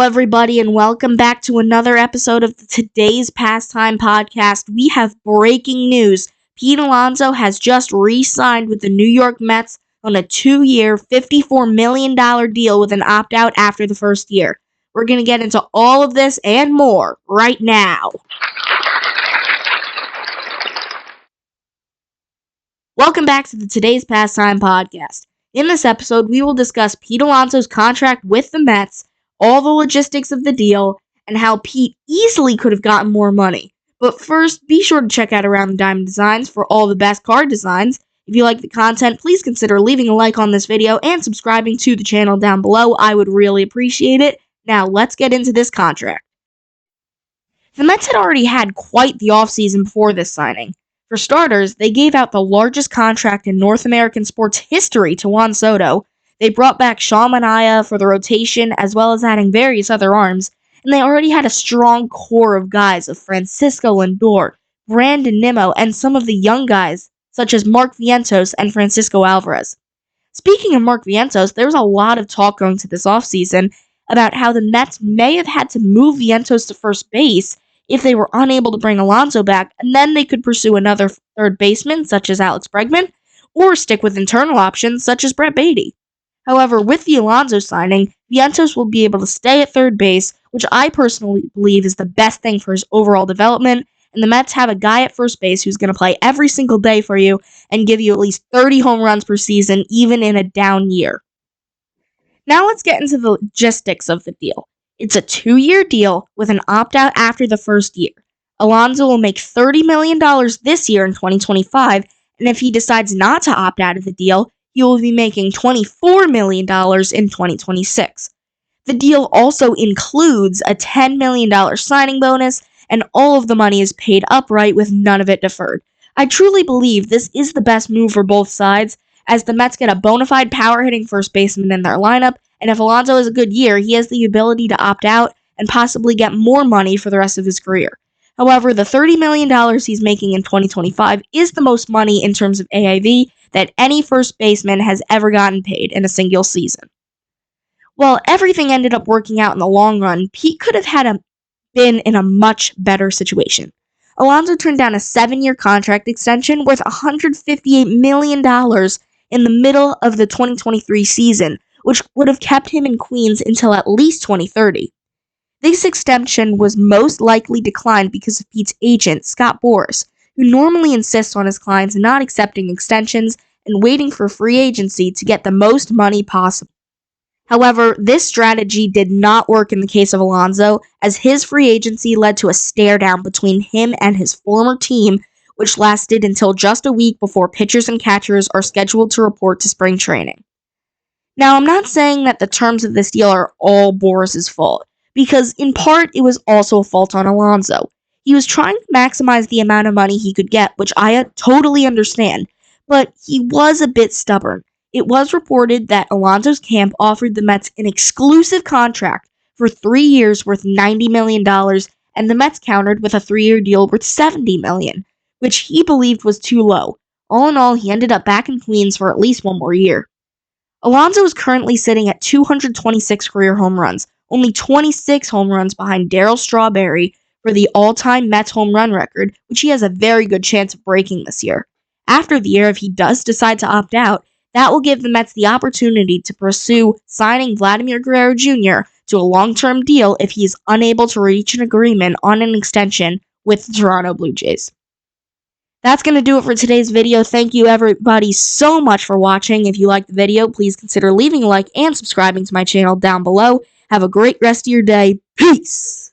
Hello, everybody, and welcome back to another episode of today's Pastime podcast. We have breaking news. Pete Alonso has just re-signed with the New York Mets on a 2-year, $54 million deal with an opt-out after the first year. We're going to get into all of this and more right now. Welcome back to the Today's Pastime podcast. In this episode, we will discuss Pete Alonso's contract with the Mets, all the logistics of the deal, and how Pete easily could have gotten more money. But first, be sure to check out Around the Diamond Designs for all the best card designs. If you like the content, please consider leaving a like on this video and subscribing to the channel down below. I would really appreciate it. Now, let's get into this contract. The Mets had already had quite the offseason before this signing. For starters, they gave out the largest contract in North American sports history to Juan Soto. They brought back Sean Manaea for the rotation, as well as adding various other arms, and they already had a strong core of guys of Francisco Lindor, Brandon Nimmo, and some of the young guys, such as Mark Vientos and Francisco Alvarez. Speaking of Mark Vientos, there was a lot of talk going to this offseason about how the Mets may have had to move Vientos to first base if they were unable to bring Alonso back, and then they could pursue another third baseman, such as Alex Bregman, or stick with internal options, such as Brett Baty. However, with the Alonso signing, Vientos will be able to stay at third base, which I personally believe is the best thing for his overall development, and the Mets have a guy at first base who's going to play every single day for you and give you at least 30 home runs per season, even in a down year. Now let's get into the logistics of the deal. It's a 2-year deal with an opt-out after the first year. Alonso will make $30 million this year in 2025, and if he decides not to opt out of the deal, he will be making $24 million in 2026. The deal also includes a $10 million signing bonus, and all of the money is paid upright with none of it deferred. I truly believe this is the best move for both sides, as the Mets get a bona fide power-hitting first baseman in their lineup, and if Alonso has a good year, he has the ability to opt out and possibly get more money for the rest of his career. However, the $30 million he's making in 2025 is the most money in terms of AAV that any first baseman has ever gotten paid in a single season. While everything ended up working out in the long run, Pete could have been in a much better situation. Alonso turned down a 7-year contract extension worth $158 million in the middle of the 2023 season, which would have kept him in Queens until at least 2030. This extension was most likely declined because of Pete's agent, Scott Boras, who normally insists on his clients not accepting extensions and waiting for free agency to get the most money possible. However, this strategy did not work in the case of Alonso, as his free agency led to a stare-down between him and his former team, which lasted until just a week before pitchers and catchers are scheduled to report to spring training. Now, I'm not saying that the terms of this deal are all Boras' fault, because in part it was also a fault on Alonso. He was trying to maximize the amount of money he could get, which I totally understand, but he was a bit stubborn. It was reported that Alonso's camp offered the Mets an exclusive contract for 3 years worth $90 million, and the Mets countered with a 3-year deal worth $70 million, which he believed was too low. All in all, he ended up back in Queens for at least one more year. Alonso is currently sitting at 226 career home runs, only 26 home runs behind Darryl Strawberry for the all-time Mets home run record, which he has a very good chance of breaking this year. After the year, if he does decide to opt out, that will give the Mets the opportunity to pursue signing Vladimir Guerrero Jr. to a long-term deal if he is unable to reach an agreement on an extension with the Toronto Blue Jays. That's going to do it for today's video. Thank you everybody so much for watching. If you liked the video, please consider leaving a like and subscribing to my channel down below. Have a great rest of your day. Peace!